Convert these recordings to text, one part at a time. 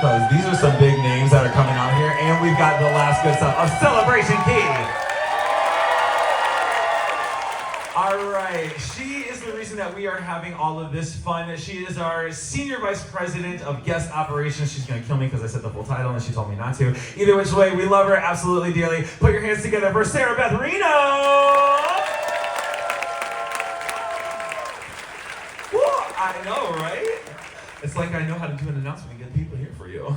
because these are some big names that are coming out here, and we've got the last good stuff of Celebration Key. All right, she is the reason that we are having all of this fun. She is our Senior Vice President of Guest Operations. She's gonna kill me because I said the full title and she told me not to. Either which way, we love her absolutely dearly. Put your hands together for Sarah Beth Reno. Woo, I know, right? It's like I know how to do an announcement and get people here for you.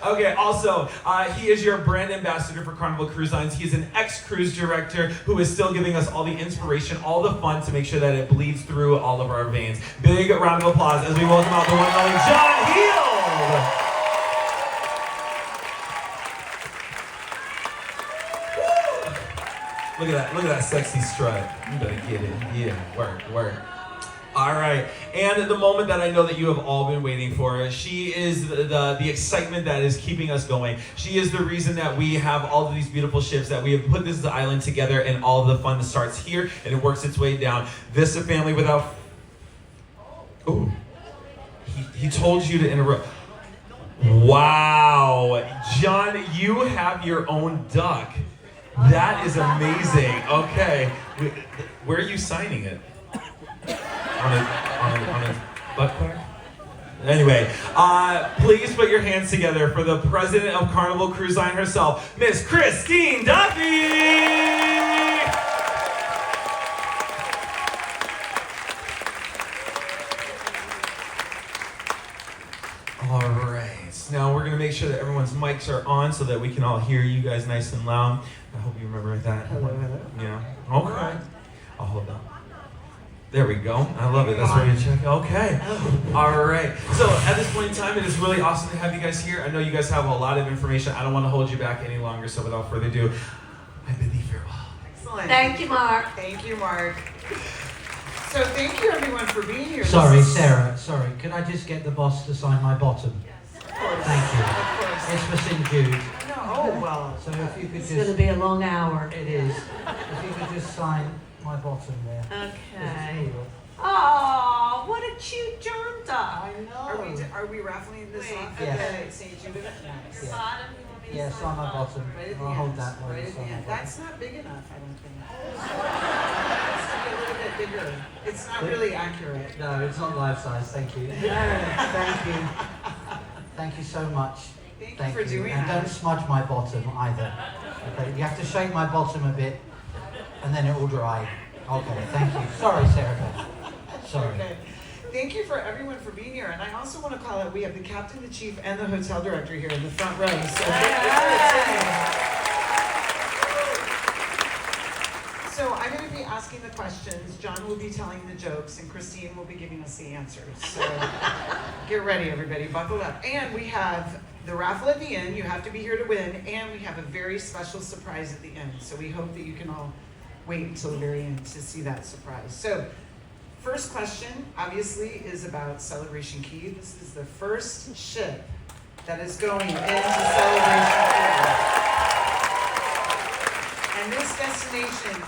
Okay, also, he is your brand ambassador for Carnival Cruise Lines. He is an ex-cruise director who is still giving us all the inspiration, all the fun to make sure that it bleeds through all of our veins. Big round of applause as we welcome out the one and only John Heald. Look at that sexy strut. You better get it. Yeah, work. All right, and the moment that I know that you have all been waiting for, she is the excitement that is keeping us going. She is the reason that we have all of these beautiful ships, that we have put this island together, and all of the fun starts here, and it works its way down. Vista family without... Ooh, he told you to interrupt. Wow, John, you have your own duck. That is amazing. Okay, where are you signing it? On a butt crack? Anyway, please put your hands together for the president of Carnival Cruise Line herself, Miss Christine Duffy! All right, now we're gonna make sure that everyone's mics are on so that we can all hear you guys nice and loud. I hope you remember that. Hello. Yeah, okay. I'll hold on. There we go. I love it. That's where you check. Okay. All right. So at this point in time, it is really awesome to have you guys here. I know you guys have a lot of information. I don't want to hold you back any longer. So without further ado, I bid thee farewell. Excellent. Thank you, Mark. Thank you, Mark. So thank you, everyone, for being here. Sorry, Sarah. Sorry. Could I just get the boss to sign my bottom? Of course. Thank you. Of course. It's for St. Jude. Oh, well. So if you could It's just... going to be a long hour. It is. If you could just sign my bottom there. Okay. Oh, what a cute germ duck. I know. Are we raffling this Wait. off Yes. at St. Jude? Nice. The Yeah. bottom, you want me to Yeah, sign my bottom. Right at the I'll end. hold that while Right you at the sign my end. bottom. That's not big enough, I don't think. It's a little bit bigger. It's not really accurate. No, it's not life size. Thank you. Thank you. Thank you so much. Thank you for doing And that. don't smudge my bottom either. Okay, you have to shake my bottom a bit, and then it will dry. Okay, thank you. Sorry, Sarah. Sorry. Okay. Thank you for everyone for being here. And I also want to call out, we have the captain, the chief, and the hotel director here in the front row. So thank you for attending. So I'm going to be asking the questions. John will be telling the jokes, and Christine will be giving us the answers. So get ready, everybody. Buckle up. And we have the raffle at the end. You have to be here to win. And we have a very special surprise at the end. So we hope that you can all wait until the very end to see that surprise. So first question, obviously, is about Celebration Key. This is the first ship that is going into Celebration Key. And this destination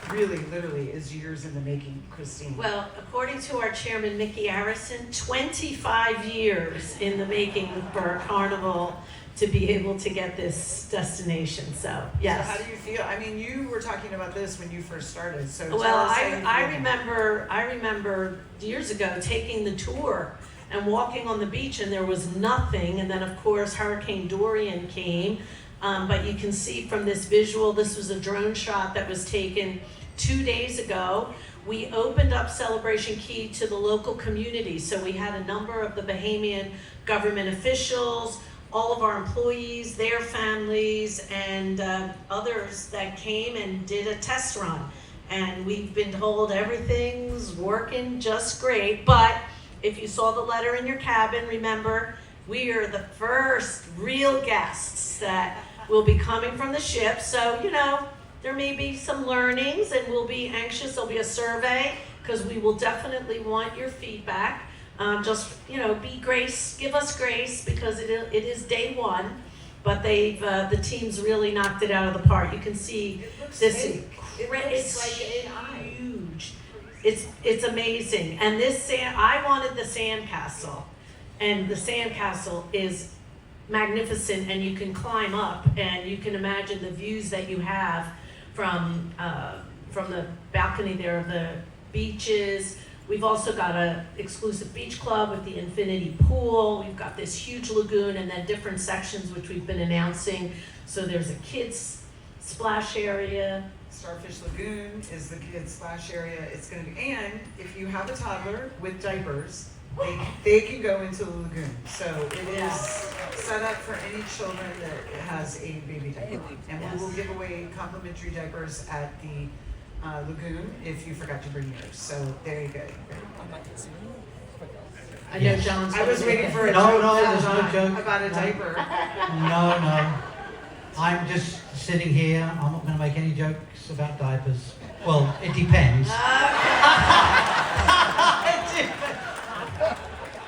really, literally is years in the making, Christine. Well, according to our chairman, Mickey Harrison, 25 years in the making for Carnival to be able to get this destination. So, yes. So how do you feel? I mean, you were talking about this when you first started. So Well, tell us how you I feel. remember years ago taking the tour and walking on the beach, and there was nothing. And then, of course, Hurricane Dorian came. But you can see from this visual, this was a drone shot that was taken 2 days ago. We opened up Celebration Key to the local community. So we had a number of the Bahamian government officials, all of our employees, their families, and others that came and did a test run. And we've been told everything's working just great. But if you saw the letter in your cabin, remember, we are the first real guests that will be coming from the ship. So, you know, there may be some learnings, and we'll be anxious. There'll be a survey, because we will definitely want your feedback. Just, you know, give us grace, because it is day one, but the team's really knocked it out of the park. You can see this. It's like huge. It's amazing. And this I wanted the sand castle. And the sandcastle is magnificent, and you can climb up, and you can imagine the views that you have from the balcony there of the beaches. We've also got an exclusive beach club with the infinity pool. We've got this huge lagoon and then different sections which we've been announcing. So there's a kids splash area. Starfish Lagoon is the kids splash area. It's going to be, and if you have a toddler with diapers, they can go into the lagoon. So it is set up for any children that has a baby diaper. And we will give away complimentary diapers at the lagoon if you forgot to bring yours. So there you go. I know John's. I was waiting for a No, joke no, from there's no John joke. about a diaper. No. I'm just sitting here. I'm not going to make any jokes about diapers. Well, it depends.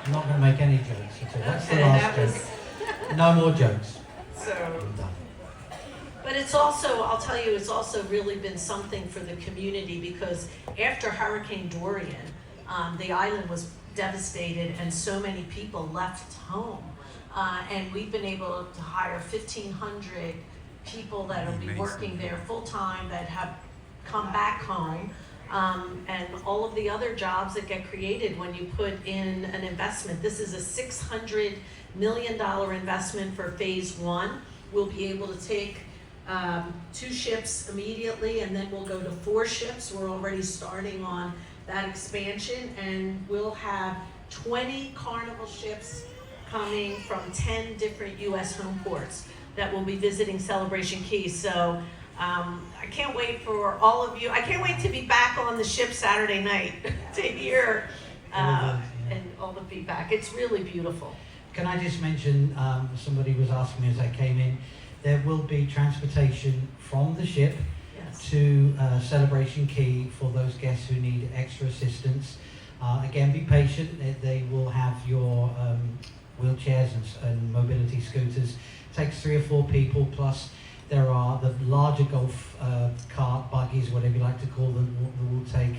I'm not going to make any jokes at all. That's the last joke. No more jokes. So, I'm done. But it's also, I'll tell you, it's also really been something for the community, because after Hurricane Dorian, the island was devastated and so many people left home. And we've been able to hire 1,500 people that will be working there full-time that have come back home. And all of the other jobs that get created when you put in an investment. This is a $600 million investment for phase 1. We'll be able to take 2 ships immediately, and then we'll go to 4 ships. We're already starting on that expansion, and we'll have 20 Carnival ships coming from 10 different U.S. home ports that will be visiting Celebration Key. So I can't wait for all of you. I can't wait to be back on the ship Saturday night to hear and all the feedback. It's really beautiful. Can I just mention, somebody was asking me as I came in, there will be transportation from the ship to Celebration Key for those guests who need extra assistance. Again, be patient. They will have your wheelchairs and mobility scooters. It takes 3 or 4 people, plus there are the larger golf cart, buggies, whatever you like to call them, that will take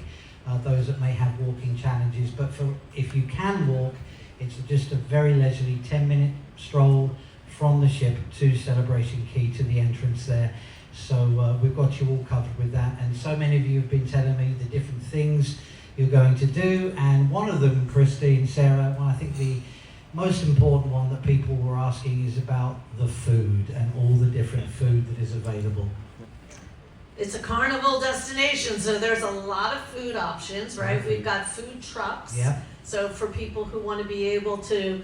those that may have walking challenges. But if you can walk, it's just a very leisurely 10-minute stroll from the ship to Celebration Key to the entrance there. So we've got you all covered with that. And so many of you have been telling me the different things you're going to do. And one of them, Christine, Sarah, well, I think the most important one that people were asking is about the food and all the different food that is available. It's a carnival destination, so there's a lot of food options, right? We've got food trucks. Yeah. So for people who want to be able to,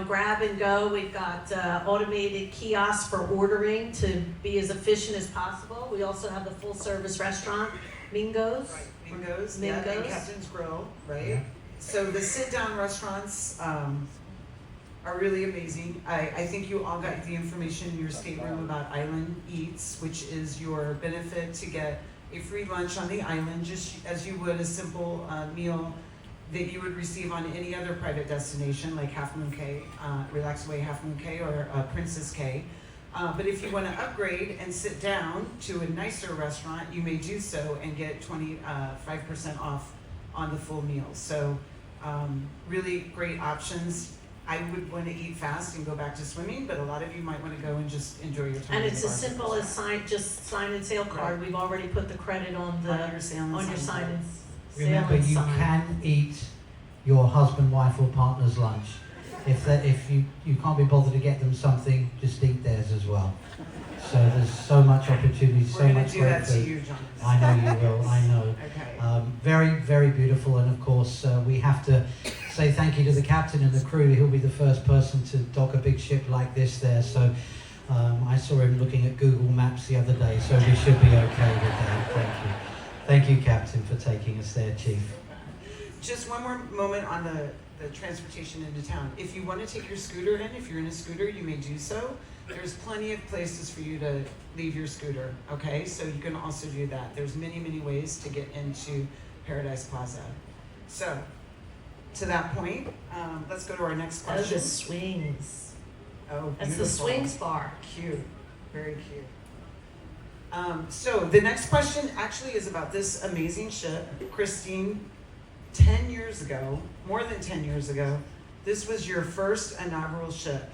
grab and go, we've got automated kiosks for ordering to be as efficient as possible. We also have the full-service restaurant, Mingo's. right, Mingo's, yeah, and Mingo's. Captain's Grill, right? Yeah. So the sit-down restaurants are really amazing. I think you all got the information in your stateroom about Island Eats, which is your benefit to get a free lunch on the island, just as you would a simple meal that you would receive on any other private destination, like Half Moon Cay, Relax Away Half Moon Cay, or Princess Cay. But if you want to upgrade and sit down to a nicer restaurant, you may do so and get 25% off on the full meal. So really great options. I would want to eat fast and go back to swimming, but a lot of you might want to go and just enjoy your time. And in it's the as bar. simple as sign and sale card. Right. We've already put the credit on your sale and on your sign sign card. and sale Remember, and you sign. can eat your husband, wife, or partner's lunch. If you can't be bothered to get them something, just eat theirs as well. So there's so much opportunity, We're so going much to do great that to food. you, John. I know you will. I know. Okay. Very, very beautiful, and of course we have to say thank you to the captain and the crew. He'll be the first person to dock a big ship like this there. So I saw him looking at Google Maps the other day, so we should be okay with that. Thank you, Captain, for taking us there, Chief. Just one more moment on the transportation into town. If you want to take your scooter in, if you're in a scooter, you may do so. There's plenty of places for you to leave your scooter, okay? So you can also do that. There's many, many ways to get into Paradise Plaza. So, to that point, let's go to our next Oh, question. the swings. Oh, That's the beautiful. swings bar. Cute, very cute. So the next question actually is about this amazing ship. Christine, 10 years ago, more than 10 years ago, This was your first inaugural ship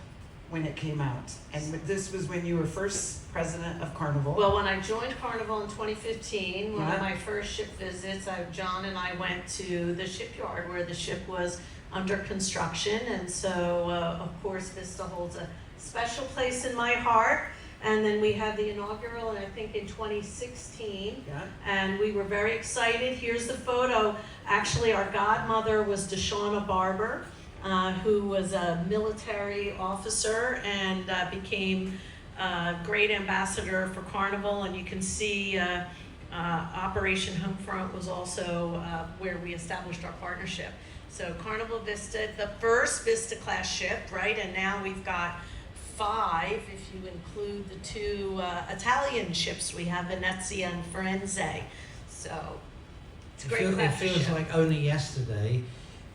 when it came out. And this was when you were first president of Carnival. Well, when I joined Carnival in 2015, one Yeah. of my first ship visits, John and I went to the shipyard where the ship was under construction. And so, of course, Vista holds a special place in my heart. And then we had the inaugural, and I think in 2016, Yeah. and we were very excited. Here's the photo. Actually, our godmother was Deshauna Barber, who was a military officer and became a great ambassador for Carnival. And you can see Operation Homefront was also where we established our partnership. So Carnival Vista, the first Vista class ship, right? And now we've got 5, if you include the 2 Italian ships we have, Venezia and Firenze. So it's a great It class feels ship. like only yesterday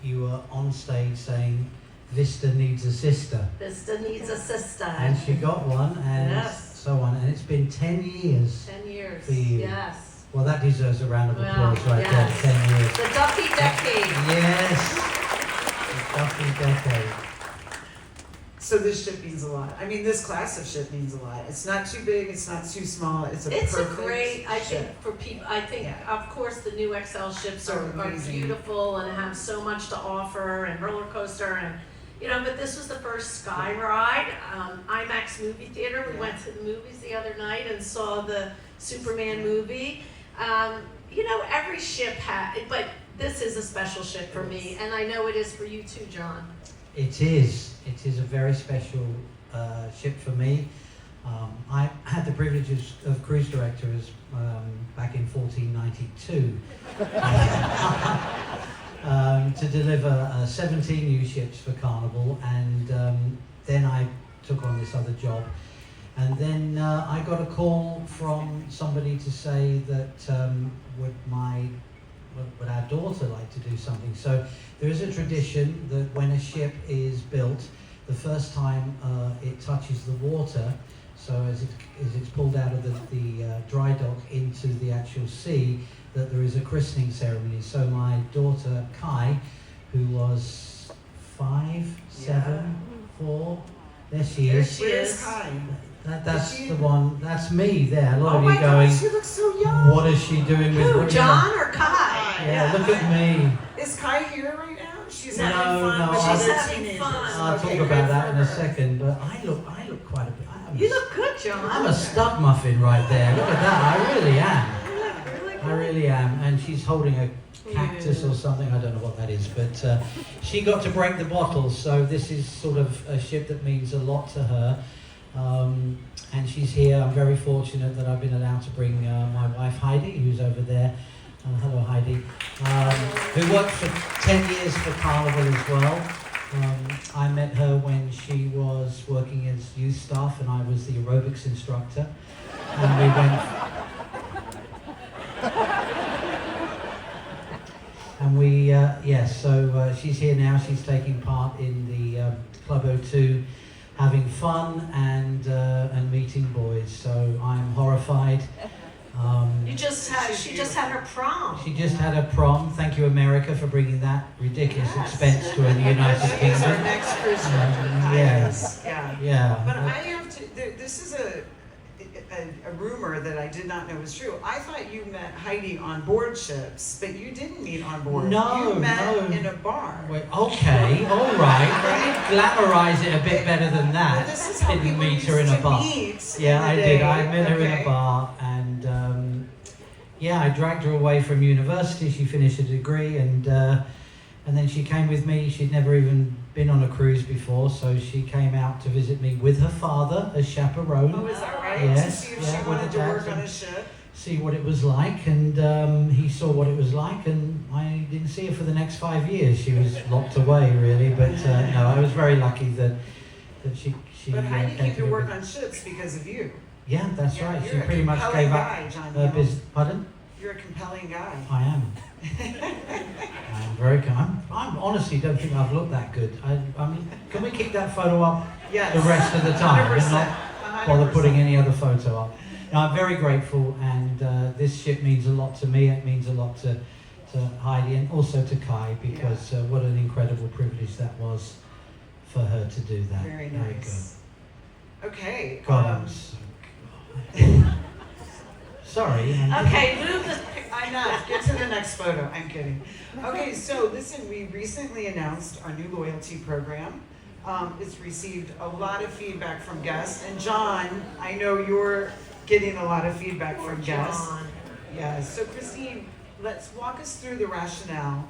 you were on stage saying Vista needs a sister, Vista needs a sister. and she got one, and Yes. so on, and it's been 10 years. 10 years. For you. Yes. Well, that deserves a round of Well, applause right yes. there. 10 years. The Duffy decade. Yes. The Duffy decade. So this ship means a lot. I mean, this class of ship means a lot. It's not too big, it's not too small, it's a It's a perfect great, I think, ship. for people, I think, Yeah. of course, the new XL ships So are amazing. beautiful and have so much to offer, and roller coaster, and, you know, but this was the first Sky Ride, IMAX movie theater. We Yeah. went to the movies the other night and saw the Superman movie. You know, every ship but this is a special ship for me, and I know it is for you too, John. It is. It is a very special ship for me. I had the privileges of cruise directors back in 1492 to deliver 17 new ships for Carnival, and then I took on this other job. And then I got a call from somebody to say that would our daughter like to do something. So there is a tradition that when a ship is built, the first time it touches the water, so as it's pulled out of the dry dock into the actual sea, that there is a christening ceremony. So my daughter Kai, who was 5, 7, 4, there she There is. she Where's is. Kai? That's Is she- the one. That's me there. A lot Oh of my you going, God, she looks so young. what is she doing with Who, you John or Kai? Yeah, look at me. Is Kai here right now? She's No, having fun no, with I'll- other She's having teenagers. fun. I'll Okay, talk good about that for in a her. second, but I look quite a bit. You look good, John. I'm a stuck muffin right there. Look at that. I really am. You look really good. I really am. And she's holding a cactus or something. I don't know what that is, but she got to break the bottle. So this is sort of a ship that means a lot to her. And she's here. I'm very fortunate that I've been allowed to bring my wife Heidi, who's over there. Hello, Heidi. Who worked for 10 years for Carnival as well. I met her when she was working as youth staff, and I was the aerobics instructor. And we went. And we, so she's here now. She's taking part in the Club O2, having fun and meeting boys. So I'm horrified. She just had her prom. She just had a prom. Thank you, America, for bringing that ridiculous expense to the United She is our Kingdom. next cruise director. Kai yeah. is, yeah. Yeah. But I have to, this is a rumor that I did not know was true. I thought you met Heidi on board ships, but you didn't meet on board. No, You met no. in a bar. Wait, okay, all right. Let me glamorize it a bit better than Well, that. this is how Didn't people meet used her in a to bar. meet Yeah, in I the did. day. I met her in Okay. a bar, and I dragged her away from university. She finished a degree, and then she came with me. She'd never even been on a cruise before, so she came out to visit me with her father as chaperone. Oh, is that right? Yes, To see if yeah, she with wanted the to work dads on and- a ship. See what it was like, and he saw what it was like, and I didn't see her for the next 5 years. She was locked away, really, but no, I was very lucky that she But Heidi came came to work me. on ships because of you. Yeah, that's Yeah, right. you're She a pretty much compelling gave up guy, John her Neal. business. Pardon? You're a compelling guy. I am. I'm very kind. I'm honestly don't think I've looked that good. I mean, can we keep that photo up Yes. the rest of the time and 100%. not bother putting any other photo up? No, I'm very grateful, and this ship means a lot to me. It means a lot to to Heidi and also to Kai, because what an incredible privilege that was for her to do that. Very nice. Okay. God, I'm so sorry. Okay, move the. Enough. Get to the next photo. I'm kidding. Okay, so listen, we recently announced our new loyalty program. It's received a lot of feedback from guests. And John, I know you're getting a lot of feedback from guests. John. Yes. So Christine, let's walk us through the rationale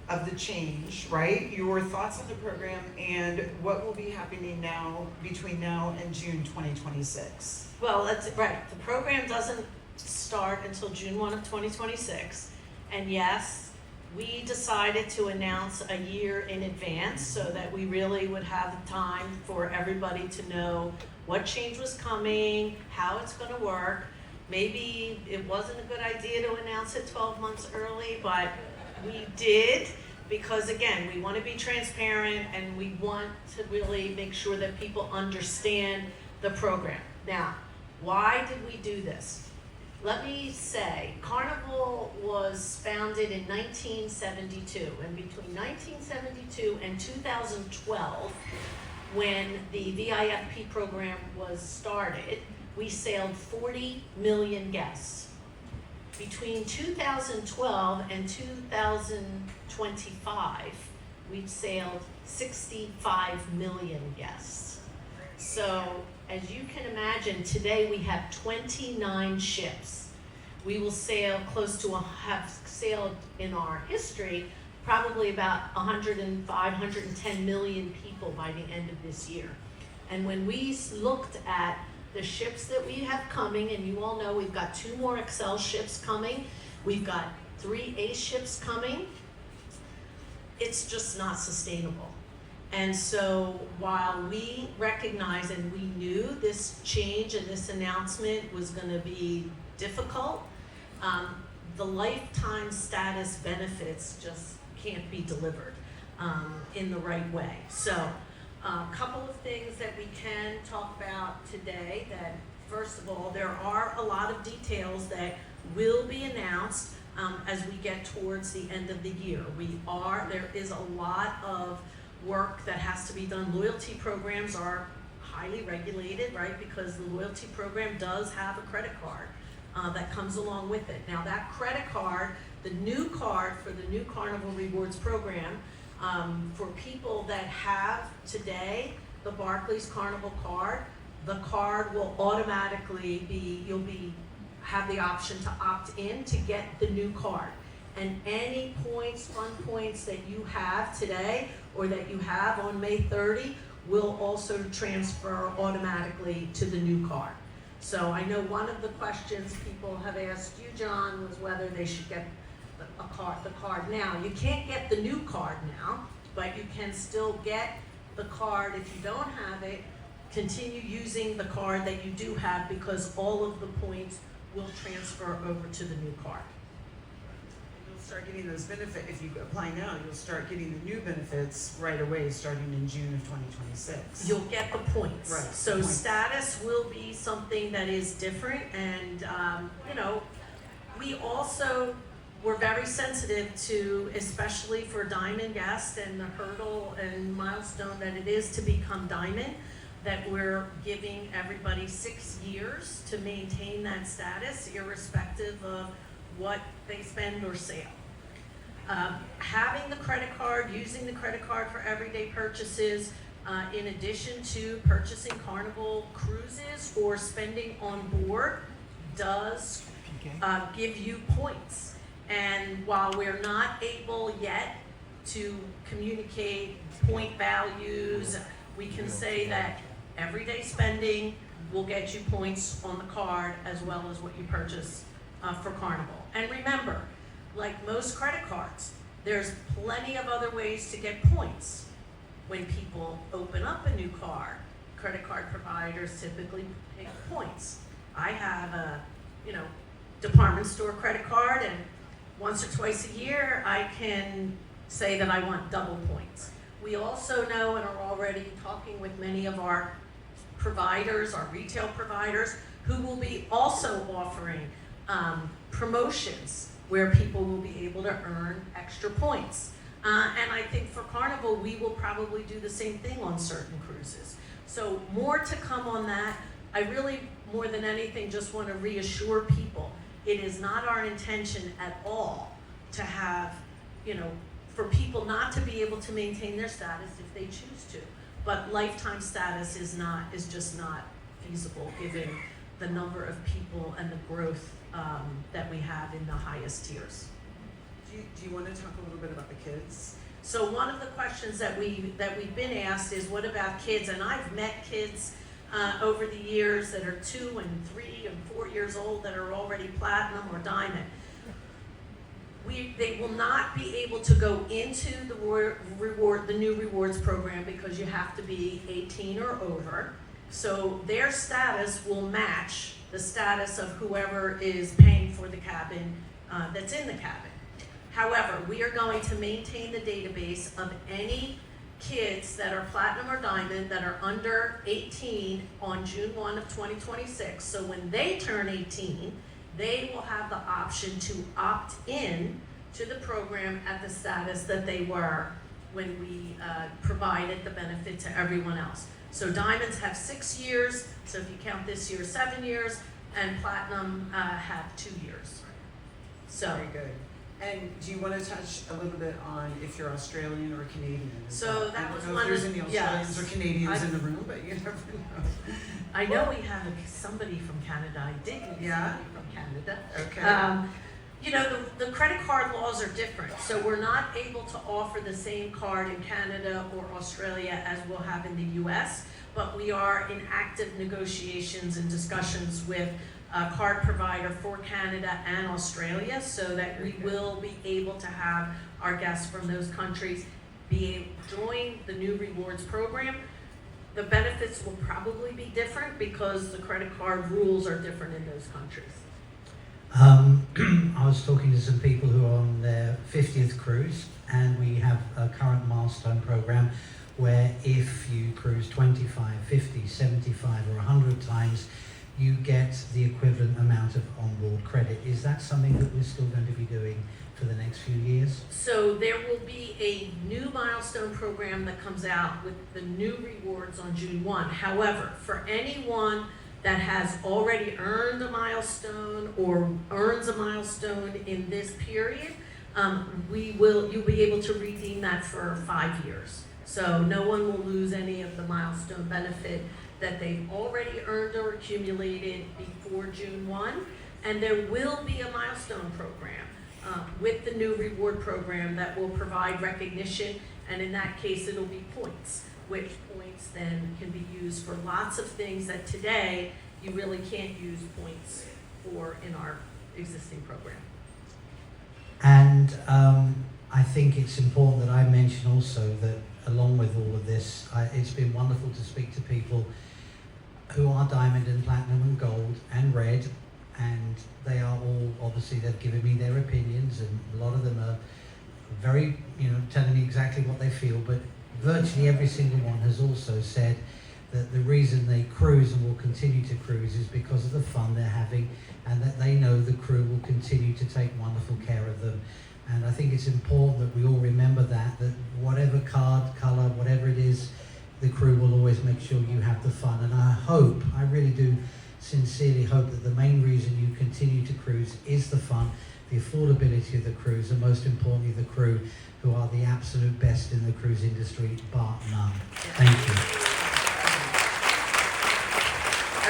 of the change, right? Your thoughts on the program and what will be happening now between now and June 2026. Well, that's right. The program doesn't start until June 1 of 2026. And yes, we decided to announce a year in advance so that we really would have time for everybody to know what change was coming, how it's going to work. Maybe it wasn't a good idea to announce it 12 months early, but we did, because again, we want to be transparent and we want to really make sure that people understand the program. Now, why did we do this? Let me say, Carnival was founded in 1972, and between 1972 and 2012, when the VIFP program was started, we sailed 40 million guests. Between 2012 and 2025, we've sailed 65 million guests. So, as you can imagine, today we have 29 ships. We will sail have sailed in our history probably about 105, 110 million people by the end of this year. And when we looked at the ships that we have coming, and you all know we've got 2 more Excel ships coming, we've got 3 Ace ships coming, it's just not sustainable. And so while we recognize and we knew this change and this announcement was going to be difficult, the lifetime status benefits just can't be delivered in the right way. So a couple of things that we can talk about today. That first of all, there are a lot of details that will be announced as we get towards the end of the year. There is a lot of work that has to be done. Loyalty programs are highly regulated, right? Because the loyalty program does have a credit card that comes along with it. Now that credit card, the new card for the new Carnival Rewards program, for people that have today the Barclays Carnival card, the card will automatically have the option to opt in to get the new card. And any points, fun points that you have today or that you have on May 30 will also transfer automatically to the new card. So I know one of the questions people have asked you, John, was whether they should get the card now. You can't get the new card now, but you can still get the card if you don't have it. Continue using the card that you do have, because all of the points will transfer over to the new card. You'll start getting those benefits. If you apply now, you'll start getting the new benefits right away starting in June of 2026. You'll get the points. Right. So Points. status will be something that is different, and we also were very sensitive to, especially for Diamond guests and the hurdle and milestone that it is to become Diamond, that we're giving everybody 6 years to maintain that status, irrespective of what they spend or sale. Having the credit card, using the credit card for everyday purchases, in addition to purchasing Carnival cruises or spending on board, does give you points. And while we're not able yet to communicate point values, we can say that everyday spending will get you points on the card as well as what you purchase for Carnival. And remember, like most credit cards, there's plenty of other ways to get points. When people open up a new card, credit card providers typically pick points. I have a department store credit card, and once or twice a year I can say that I want double points. We also know and are already talking with many of our providers, our retail providers, who will be also offering promotions where people will be able to earn extra points. And I think for Carnival, we will probably do the same thing on certain cruises. So more to come on that. I really, more than anything, just want to reassure people, it is not our intention at all to have, for people not to be able to maintain their status if they choose to. But lifetime status is just not feasible given the number of people and the growth that we have in the highest tiers. Do you want to talk a little bit about the kids? So one of the questions that we've been asked is, what about kids? And I've met kids over the years that are 2 and 3 and 4 years old that are already platinum or diamond. They will not be able to go into the new rewards program because you have to be 18 or over. So their status will match the status of whoever is paying for the cabin that's in the cabin. However, we are going to maintain the database of any kids that are platinum or diamond that are under 18 on June 1 of 2026. So when they turn 18, they will have the option to opt in to the program at the status that they were when we provided the benefit to everyone else. So diamonds have 6 years, so if you count this year, 7 years, and platinum have 2 years. So. Very good. And do you want to touch a little bit on if you're Australian or Canadian? So that was I don't know one if there's of, any Australians yes. or Canadians in the room, but you never know. I know we have somebody from Canada. I did meet Yeah? somebody from Canada. Okay. The credit card laws are different, so we're not able to offer the same card in Canada or Australia as we'll have in the US, but we are in active negotiations and discussions with a card provider for Canada and Australia, so that we will be able to have our guests from those countries join the new rewards program. The benefits will probably be different because the credit card rules are different in those countries. I was talking to some people who are on their 50th cruise, and we have a current milestone program where if you cruise 25, 50, 75 or 100 times, you get the equivalent amount of onboard credit. Is that something that we're still going to be doing for the next few years? So there will be a new milestone program that comes out with the new rewards on June 1. However, for anyone that has already earned a milestone or earns a milestone in this period, you'll be able to redeem that for 5 years. So no one will lose any of the milestone benefit that they've already earned or accumulated before June 1. And there will be a milestone program with the new reward program that will provide recognition, and in that case it'll be points, which points then can be used for lots of things that today you really can't use points for in our existing program. And I think it's important that I mention also that along with all of this, it's been wonderful to speak to people who are diamond and platinum and gold and red, and they are all, obviously they've given me their opinions, and a lot of them are very, telling me exactly what they feel, but virtually every single one has also said that the reason they cruise and will continue to cruise is because of the fun they're having, and that they know the crew will continue to take wonderful care of them. And I think it's important that we all remember that whatever card, colour, whatever it is, the crew will always make sure you have the fun. And I really do sincerely hope that the main reason you continue to cruise is the fun, the affordability of the cruise, and most importantly the crew, who are the absolute best in the cruise industry, bar none. Thank you.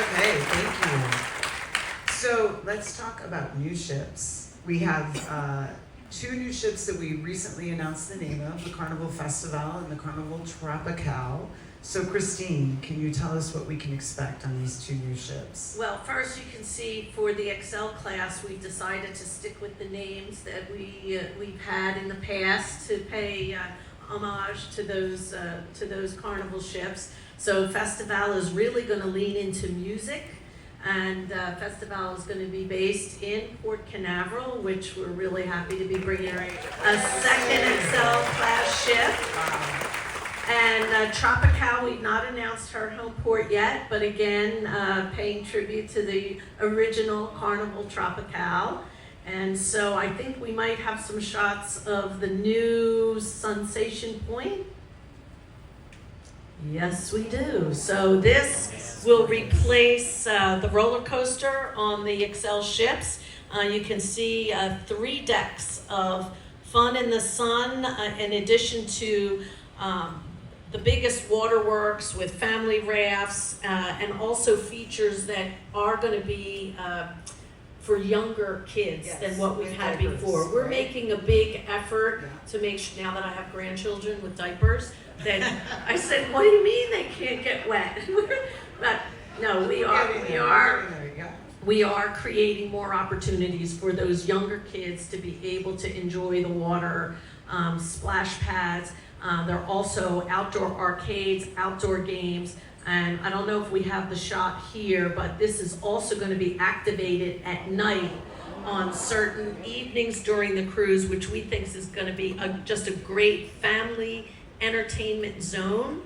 Okay, thank you. So let's talk about new ships. We have 2 new ships that we recently announced the name of, the Carnival Festival and the Carnival Tropical. So Christine, can you tell us what we can expect on these 2 new ships? Well, first you can see for the Excel class, we've decided to stick with the names that we've had in the past to pay homage to those Carnival ships. So Festival is really going to lean into music, and Festival is going to be based in Port Canaveral, which we're really happy to be bringing a second Excel class ship. And Tropical, we've not announced her home port yet, but again, paying tribute to the original Carnival Tropical. And so I think we might have some shots of the new Sensation Point. Yes, we do. So this will replace the roller coaster on the Excel ships. You can see 3 decks of fun in the sun, in addition to the biggest waterworks with family rafts, and also features that are going to be for younger kids than what we've had diapers, before. We're right? making a big effort to make sure, now that I have grandchildren with diapers, that I said, what do you mean they can't get wet? But no, we are creating more opportunities for those younger kids to be able to enjoy the water, splash pads. There are also outdoor arcades, outdoor games, and I don't know if we have the shot here, but this is also going to be activated at night on certain evenings during the cruise, which we think is going to be just a great family entertainment zone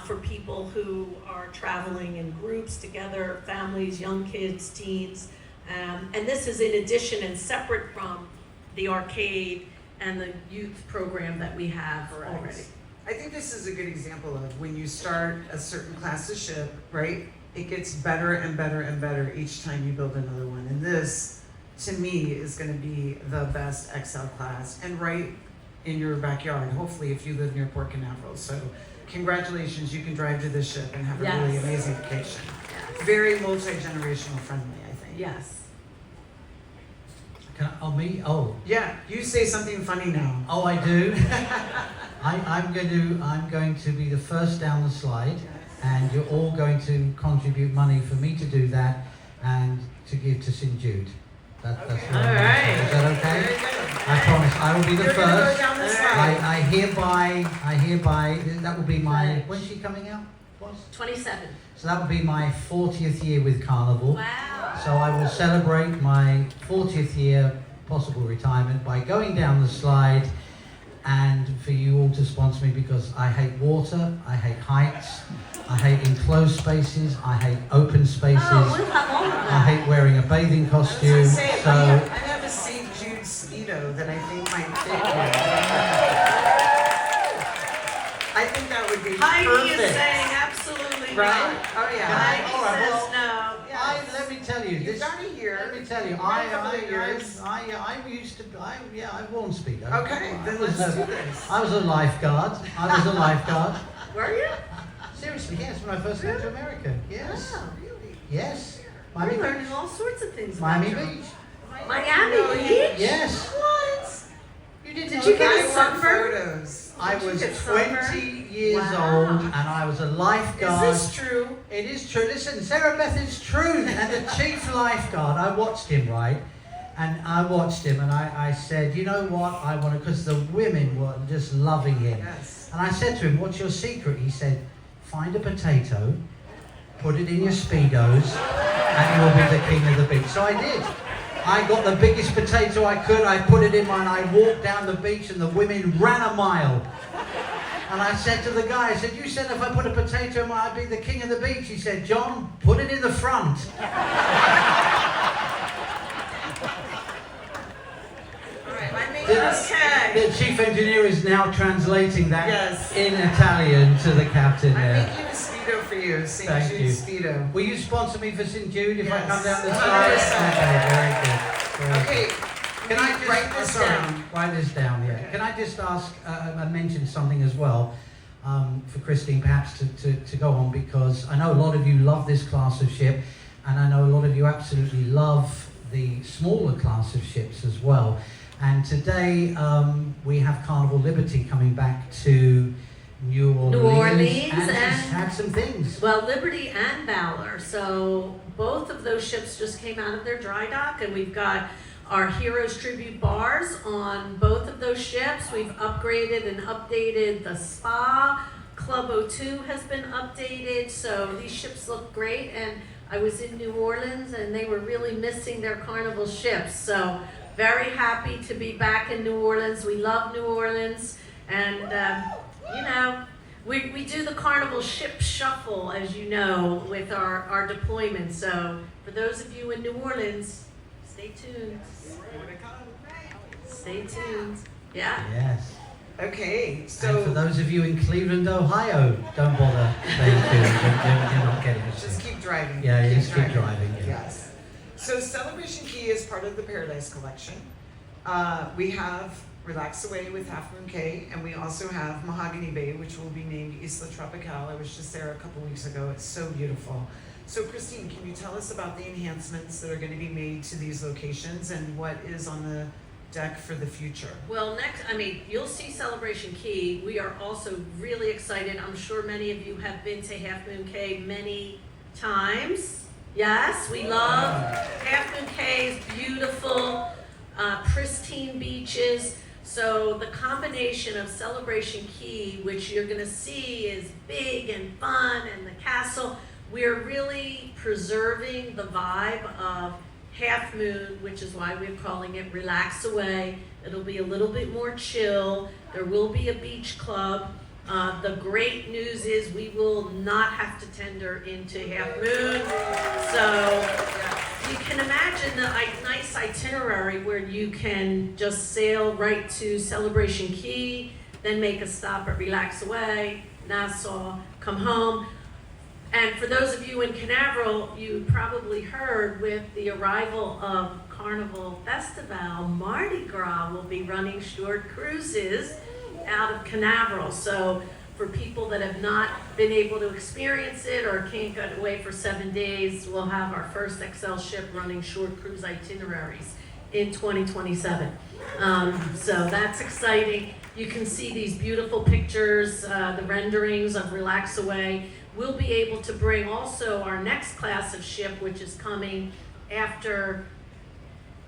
for people who are traveling in groups together, families, young kids, teens. And this is in addition and separate from the arcade and the youth program that we have already. I think this is a good example of when you start a certain class of ship, right? It gets better and better and better each time you build another one. And this, to me, is going to be the best XL class, and right in your backyard, hopefully, if you live near Port Canaveral. So congratulations, you can drive to this ship and have a really amazing vacation. Yes. Very multi-generational friendly, I think. Yes. Me? Oh. Yeah, you say something funny now. Oh, I do. I'm going to be the first down the slide, and you're all going to contribute money for me to do that and to give to St. Jude. That's All what right. Is that okay? Very good. I promise I will be the You're gonna first. go down the slide. I hereby, that will be my, when's she coming out? 27. So that will be my 40th year with Carnival. Wow. So I will celebrate my 40th year possible retirement by going down the slide, and for you all to sponsor me, because I hate water, I hate heights, I hate enclosed spaces, I hate open spaces, Oh, we'll have all of I that. hate wearing a bathing costume. I was gonna say, So I have a St. Jude Speedo that I think might fit you. I think that would be Heidi is perfect. saying absolutely Right? not. Oh, yeah. Heidi All right, says no. let me tell you, You've done it here. let me tell you, You've done a couple of years. I used to, I've worn Speedo. Okay, then I was let's a- do this. I was a lifeguard. Were you? Seriously, yes, when I first came to America. Yes. Wow. Really? Yes. We're Miami learning Beach. all sorts of things. Miami about you. Beach. Miami No, Beach? Yes. What? You didn't Did know you get that? a I want sunburn? photos. I Did you was get sunburned? 20 years Wow. old, and I was a lifeguard. Is this true? It is true. Listen, Sarah Beth, it's true. And the chief lifeguard, I watched him, right? And I said, you know what? I want to, because the women were just loving him. Yes. And I said to him, what's your secret? He said, find a potato, put it in your Speedos, and you'll be the king of the beach. So I did. I got the biggest potato I could, I put it in mine, I walked down the beach, and the women ran a mile. And I said to the guy, I said, you said if I put a potato in mine, I'd be the king of the beach. He said, John, put it in the front. Okay. The chief engineer is now translating that Yes. in Italian to the captain I'm there. making a Speedo for you, St. Thank Jude you. Speedo. Will you sponsor me for St. Jude if I Yes. come down the 100%. slide? Okay, very good. Very good. Okay, Can I just write this sorry, down? Write this down, yeah. Okay. Can I just ask, I mentioned something as well, for Christine perhaps to go on, because I know a lot of you love this class of ship, and I know a lot of you absolutely love the smaller class of ships as well. And today we have Carnival Liberty coming back to New Orleans, and she's had some things. Well, Liberty and Valor. So both of those ships just came out of their dry dock, and we've got our Heroes Tribute bars on both of those ships. We've upgraded and updated the spa. Club O2 has been updated, so these ships look great. And I was in New Orleans, and they were really missing their Carnival ships. So very happy to be back in New Orleans. We love New Orleans, and you know, we do the Carnival ship shuffle, as you know, with our deployment. So for those of you in New Orleans, Stay tuned. Stay tuned. Yeah. Yes. Okay, And for so those of you in Cleveland, Ohio, don't bother staying tuned. You're not getting us. just keep driving. Yeah, you just keep driving. Yeah. Yes. So Celebration Key is part of the Paradise Collection. We have Relax Away with Half Moon Cay, and we also have Mahogany Bay, which will be named Isla Tropical. I was just there a couple weeks ago. It's so beautiful. So Christine, can you tell us about the enhancements that are going to be made to these locations and what is on the deck for the future? Well, you'll see Celebration Key. We are also really excited. I'm sure many of you have been to Half Moon Cay many times. Yes, we love Half Moon Cay's beautiful, pristine beaches. So the combination of Celebration Key, which you're going to see is big and fun, and the castle, we're really preserving the vibe of Half Moon, which is why we're calling it Relax Away. It'll be a little bit more chill. There will be a beach club. The great news is we will not have to tender into Half Moon. So you can imagine the nice itinerary where you can just sail right to Celebration Key, then make a stop at Relax Away, Nassau, come home. And for those of you in Canaveral, you probably heard with the arrival of Carnival Festival, Mardi Gras will be running short cruises out of Canaveral. So for people that have not been able to experience it or can't get away for 7 days, we'll have our first XL ship running short cruise itineraries in 2027. So that's exciting. You can see these beautiful pictures, the renderings of Relax Away. We'll be able to bring also our next class of ship, which is coming after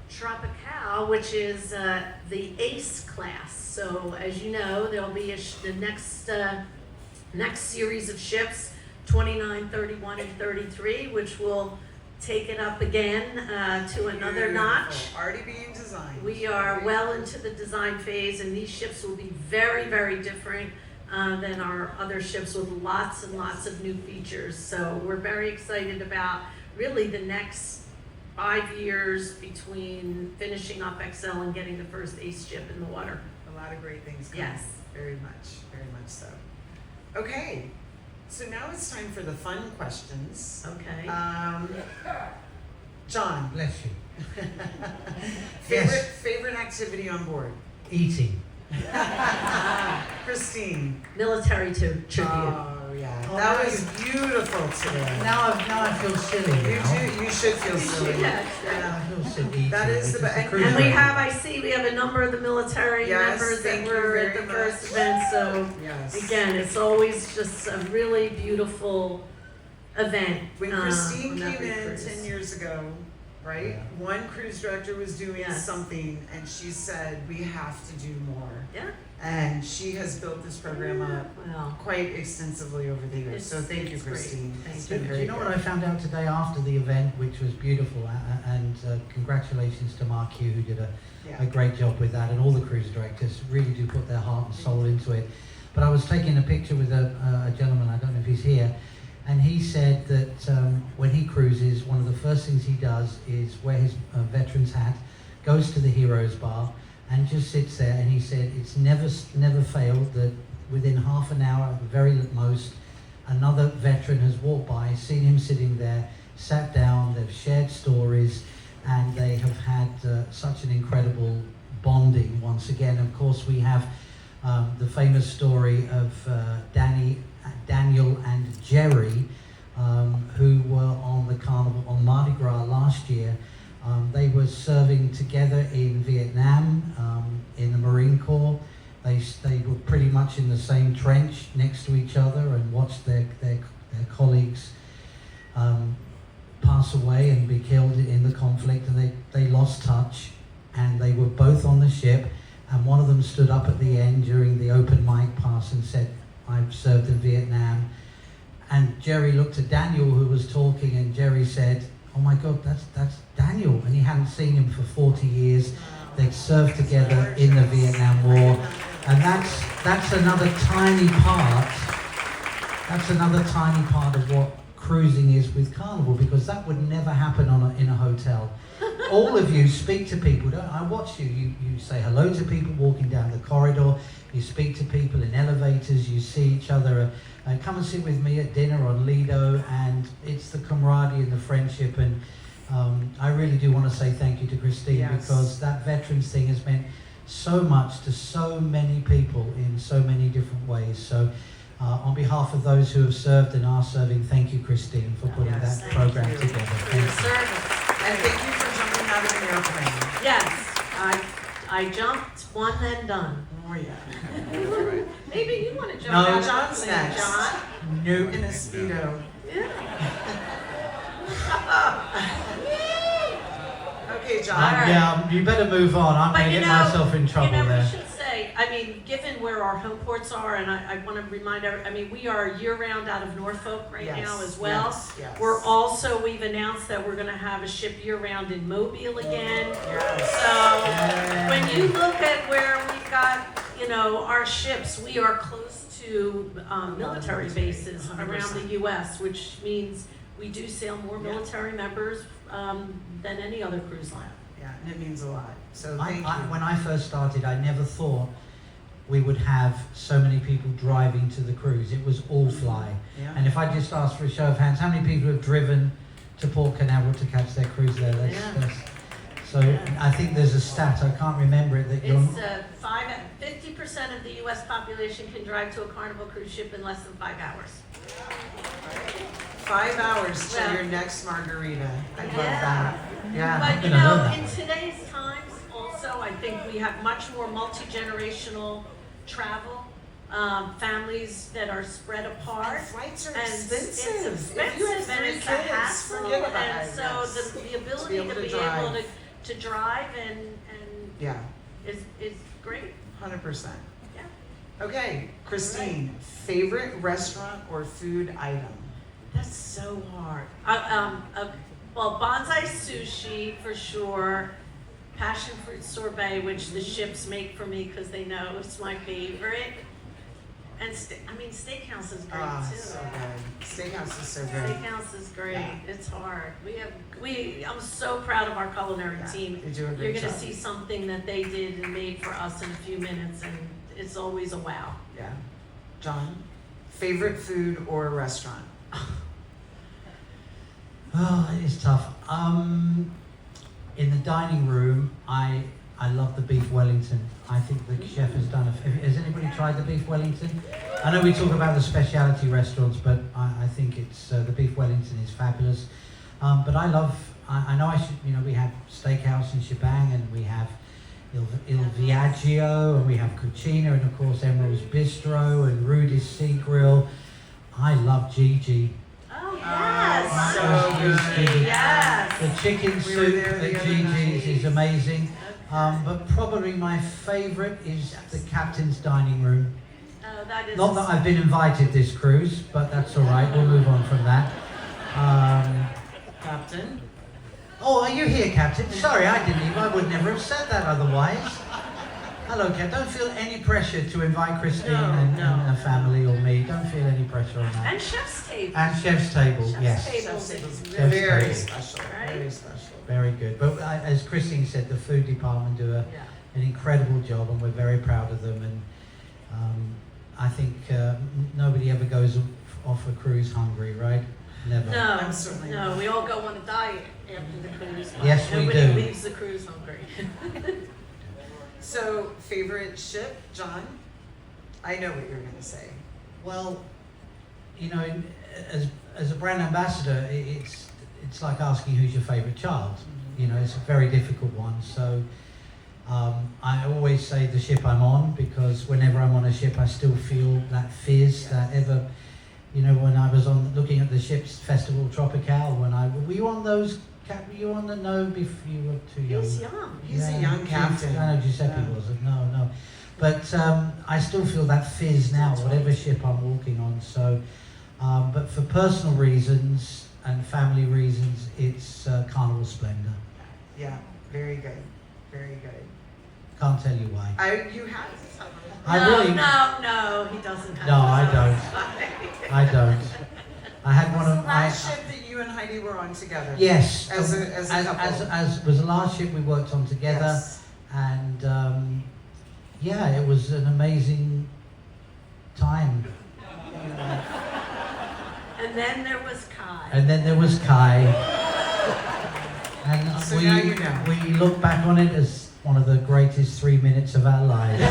Tropical, which is the Ace class. So as you know, there'll be the next series of ships, 29, 31, and 33, which will take it up again to another notch. Already being designed. We are well into the design phase, and these ships will be very, very different than our other ships, with lots and lots of new features. So we're very excited about really the next 5 years between finishing up XL and getting the first Ace ship in the water. A lot of great things coming. Yes. Very much so. Okay, so now it's time for the fun questions. Okay. John, Bless you. favorite activity on board? Eating. Christine. Military tribute. Oh yeah, Oh, that no, was beautiful today. Now I feel silly. You should feel silly. Yes. Yeah, I feel silly. That is the Because best. cruise And we line- have a number of the military Yes, members that thank you were at very the first much. event. So Yes. again, it's always just a really beautiful event. When Christine on came every in cruise. 10 years ago, right? Yeah. One cruise director was doing Yes. something, and she said, we have to do more. Yeah. And she has built this program up Well, quite extensively over the years. It's- So thank you, it's great. Christine. Thank It's you. been Do very you know good. what I found out today after the event, which was beautiful, and congratulations to Mark Hugh, who did a Yeah. great job with that, and all the cruise directors really do put their heart and soul into it. But I was taking a picture with a gentleman, I don't know if he's here, and he said that when he cruises, one of the first things he does is wear his veteran's hat, goes to the Heroes Bar, and just sits there. And he said it's never failed that within half an hour at the very most, another veteran has walked by, seen him sitting there, sat down, they've shared stories, and they have had such an incredible bonding once again. Of course, we have the famous story of Daniel and Jerry, who were on the carnival on Mardi Gras last year. They were serving together in Vietnam, in the Marine Corps. They were pretty much in the same trench next to each other, and watched their colleagues pass away and be killed in the conflict, and they lost touch, and they were both on the ship, and one of them stood up at the end during the open mic pass and said, "I've served in Vietnam." And Jerry looked at Daniel, who was talking, and Jerry said, "Oh my God, that's Daniel," and he hadn't seen him for 40 years. They'd served together in the Vietnam War, and that's another tiny part. That's another tiny part of what cruising is with Carnival, because that would never happen in a hotel. All of you speak to people. I watch you. You say hello to people walking down the corridor. You speak to people in elevators. You see each other. Come and sit with me at dinner on Lido, and it's the camaraderie and the friendship. And I really do want to say thank you to Christine, because that veterans thing has meant so much to so many people in so many different ways. So on behalf of those who have served and are serving, thank you, Christine, for putting that program together. For your service. And thank you for jumping out of an airplane. Yes, I jumped, one and done. Oh, yeah. Maybe you want to jump No. out of John's the plane, next. John. No. In a Speedo. Okay, John. All right. Yeah, you better move on. I'm going to get myself in trouble we there. should say, I mean, given where our home ports are, and I want to remind everyone, I mean, we are year-round out of Norfolk right now as well. Yes. We've announced that we're going to have a ship year-round in Mobile again. Yes. So when you look at where we've got, our ships, we are close to military bases 100%. around the U.S., which means we do sail more military members than any other cruise line. Yeah, and it means a lot. So thank you. When I first started, I never thought we would have so many people driving to the cruise. It was all fly. Yeah. And if I just ask for a show of hands, how many people have driven to Port Canaveral to catch their cruise there? So I think there's a stat, I can't remember it, that you're... It's 50% of the U.S. population can drive to a Carnival cruise ship in less than 5 hours. 5 hours till Well, your next margarita. I love yeah. that. Yeah. But gonna learn that in one. today's times, also, I think we have much more multi-generational travel, families that are spread apart. Flights are And expensive. It's If you have expensive, and 3 it's a kids, hassle, forget about and it. so Yes. the ability able to to be drive. able to drive and Yeah, is great. 100%. Yeah. Okay, Christine, favorite restaurant or food item? That's so hard. Well, bonsai sushi for sure. Passion fruit sorbet, which the ships make for me because they know it's my favorite. And steakhouse is great too. So good. Steakhouse is so good. Steakhouse is great. Yeah. It's hard. I'm so proud of our culinary team. They do a You're great gonna job. see something that they did and made for us in a few minutes, and it's always a wow. Yeah. John, favorite food or restaurant? Oh, it's tough. In the dining room, I love the beef Wellington. I think the chef has done has anybody tried the beef Wellington? I know we talk about the specialty restaurants, but I think it's the beef Wellington is fabulous. But I know we have Steakhouse and Shebang, and we have Il Viaggio, and we have Cucina, and of course Emerald's Bistro and Rudy's Sea Grill. I love Gigi. Oh yes. so good. Yes. The chicken We were soup there the at other Gigi's night. is amazing. But probably my favorite is the captain's dining room. Oh, that is. Not that I've been invited this cruise, but that's all right. We'll move on from that. Captain? Oh, are you here, Captain? Sorry, I didn't even. I would never have said that otherwise. Hello, Captain. Don't feel any pressure to invite Christine and her family or me. Don't feel any pressure on that. And chef's table. And chef's table, Chef's yes. table Chef's is table. really Very table. special. Right? Very special. Very good. But as Christine said, the food department do Yeah. an incredible job, and we're very proud of them. And I think nobody ever goes off a cruise hungry, right? Never. No, I'm certainly no, not. we all go on a diet after the cruise. but Yes, we nobody do. leaves the cruise hungry. So, favorite ship, John? I know what you're going to say. Well, as a brand ambassador, it's like asking who's your favorite child. It's a very difficult one. So I always say the ship I'm on, because whenever I'm on a ship, I still feel that fizz, that ever. When I was looking at the ship's Festival Tropical, were you on those? Were you on the before you were too young? He's young. He's a young captain. I know Giuseppe Yeah. wasn't. No. But I still feel that fizz now, whatever ship I'm walking on. So, but for personal reasons and family reasons, it's Carnival Splendor. Yeah, very good. Very good. Can't tell you why. You have to tell them. I really. No, he doesn't have No, I to. don't. I don't. I had one Was of the last ship that you and Heidi were on together? Yes, As a couple. as was the last ship we worked on together, Yes. and yeah, it was an amazing time. And then there was Kai. And then there was Kai, and So now you know. we look back on it as one of the greatest 3 minutes of our lives.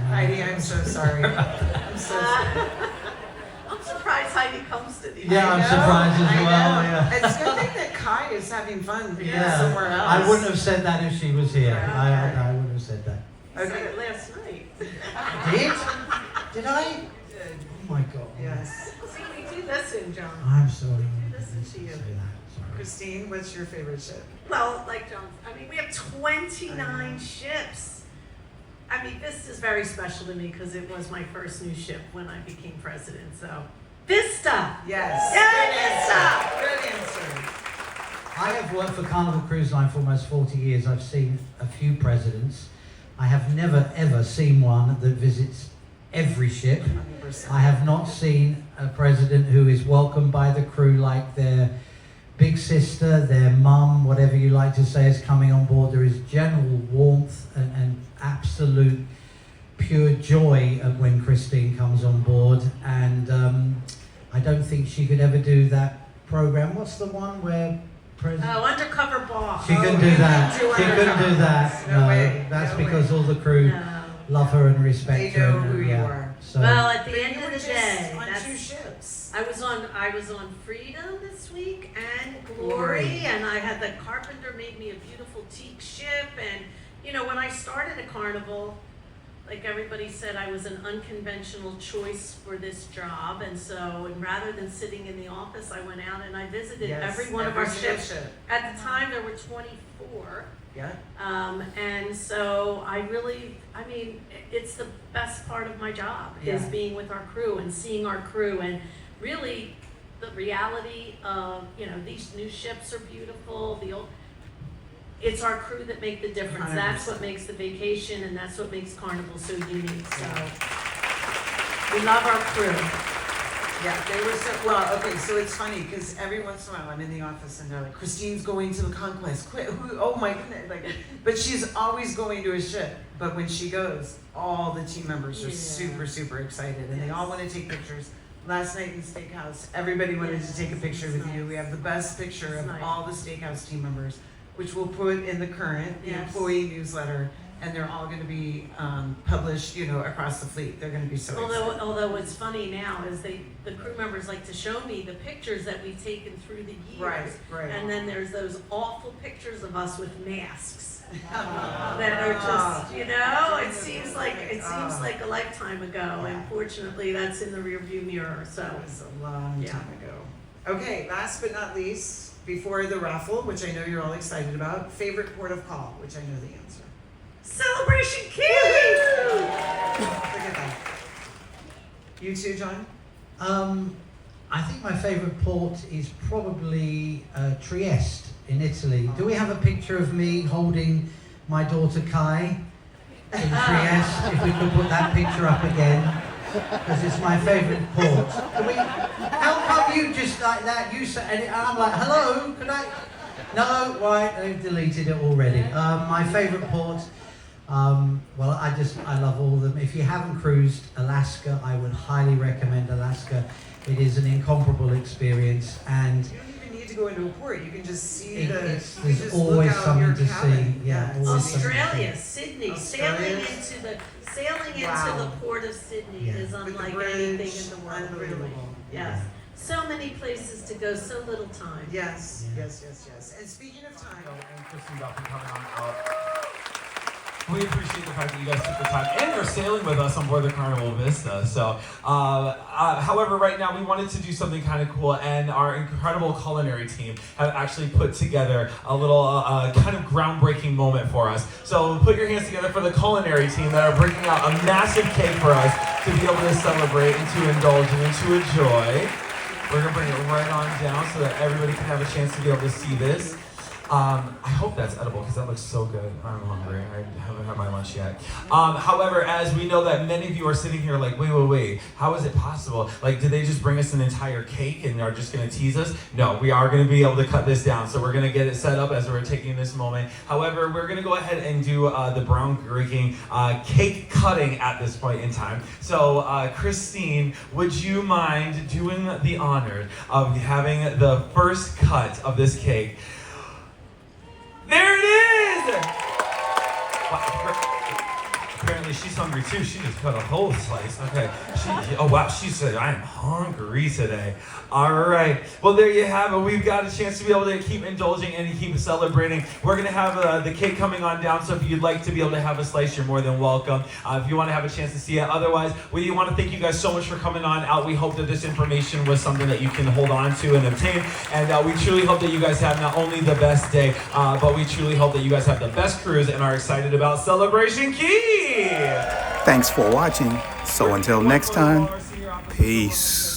Heidi, I'm so sorry. I'm so sorry. I'm surprised Heidi comes to these. Yeah, I I'm know, surprised as I well. know. Yeah. It's a good thing that Kai is having fun Yeah. somewhere else. I wouldn't have said that if she was here. Okay. I wouldn't have said that. I said it last night. Did I? Oh my God. Yes. See, we do listen, John. I'm sorry. Listen to you. Say that. Sorry. Christine, what's your favorite ship? Well, like John, I mean, we have 29 ships. I mean, Vista is very special to me because it was my first new ship when I became president. So, Vista. Yes. Yeah, Good answer. I have worked for Carnival Cruise Line for almost 40 years. I've seen a few presidents. I have never ever seen one that visits every ship. 100%. I have not seen a president who is welcomed by the crew like their big sister, their mum, whatever you like to say, is coming on board. There is general warmth and absolute pure joy when Christine comes on board. And I don't think she could ever do that program. What's the one where president? Oh, Undercover Boss. She couldn't do you that. couldn't do She couldn't do Undercover that. Boss. No way. That's No because way. all the crew No. love her and respect They know her. who you yeah. are. So, Well, at But the end you of were the just day, on that's 2 ships. I was on Freedom this week and Glory. Glory, and I had the carpenter made me a beautiful teak ship. And you know, when I started at Carnival, like everybody said, I was an unconventional choice for this job. And so, and rather than sitting in the office, I went out and I visited Yes, every one of our single ships. ship. At the time, there were 24. Yeah. And so I really, I mean, it's the best part of my job is Yeah. being with our crew and seeing our crew, and really the reality of, you know, these new ships are beautiful. It's our crew that make the difference. 100%. That's what makes the vacation, and that's what makes Carnival so unique. So we love our crew. Yeah, they were so, well, okay, so it's funny, because every once in a while I'm in the office and they're like, Christine's going to the Conquest, quit, who, oh my goodness, like, but she's always going to a ship, but when she goes, all the team members are Yeah. super, super excited, and they Yes. all want to take pictures. Last night in the steakhouse, everybody wanted to take a picture with you. We have the best picture of Nice. all the steakhouse team members, which we'll put in the current, the Yes. employee newsletter, and they're all gonna be, published, you know, across the fleet. They're gonna be so excited. Although what's funny now is the crew members like to show me the pictures that we've taken through the years. Right, right. And then there's those awful pictures of us with masks that are just, you know, it seems like a lifetime ago, and fortunately that's in the rearview mirror. So That was a long Yeah. time ago. Okay, last but not least, before the raffle, which I know you're all excited about, favorite port of call, which I know the answer. Celebration Key! Look at that. You too, John? I think my favourite port is probably Trieste in Italy. Do we have a picture of me holding my daughter Kai in Trieste? If we could put that picture up again, because it's my favourite port. How come you just like that? You said, and I'm like, hello, could I? No, right, they've deleted it already. My favourite port. Well, I love all of them. If you haven't cruised Alaska, I would highly recommend Alaska. It is an incomparable experience, and You don't even need to go into a port. You can just see there's you just look always out of something your to cabin. see. Yeah, it's always something. Australia, Sydney, Australia. sailing into Wow. the port of Sydney Yeah. is With the unlike bridge, anything in the world, really. unbelievable. Yes. So many places to go, so little time. Yes, Yeah. yes. And speaking of time, And Kristen Duffy coming on out. We appreciate the fact that you guys took the time and are sailing with us on board the Carnival Vista. So, however, right now we wanted to do something kind of cool, and our incredible culinary team have actually put together a little kind of groundbreaking moment for us. So, put your hands together for the culinary team that are bringing out a massive cake for us to be able to celebrate and to indulge and to enjoy. We're gonna bring it right on down so that everybody can have a chance to be able to see this. I hope that's edible because that looks so good. I'm hungry. I haven't had my lunch yet. However, as we know that many of you are sitting here like, wait, how is it possible? Like, did they just bring us an entire cake and are just going to tease us? No, we are going to be able to cut this down. So we're going to get it set up as we're taking this moment. However, we're going to go ahead and do the groundbreaking cake cutting at this point in time. So, Christine, would you mind doing the honor of having the first cut of this cake? There it is! Wow, apparently she's hungry too. She just cut a whole slice. Okay. Oh wow, she said, I am hungry today. All right. Well, there you have it. We've got a chance to be able to keep indulging and keep celebrating. We're going to have the cake coming on down, so if you'd like to be able to have a slice, you're more than welcome. If you want to have a chance to see it. Otherwise, we want to thank you guys so much for coming on out. We hope that this information was something that you can hold on to and obtain. And we truly hope that you guys have not only the best day, but we truly hope that you guys have the best cruise and are excited about Celebration Key. Thanks for watching. So until next time, peace.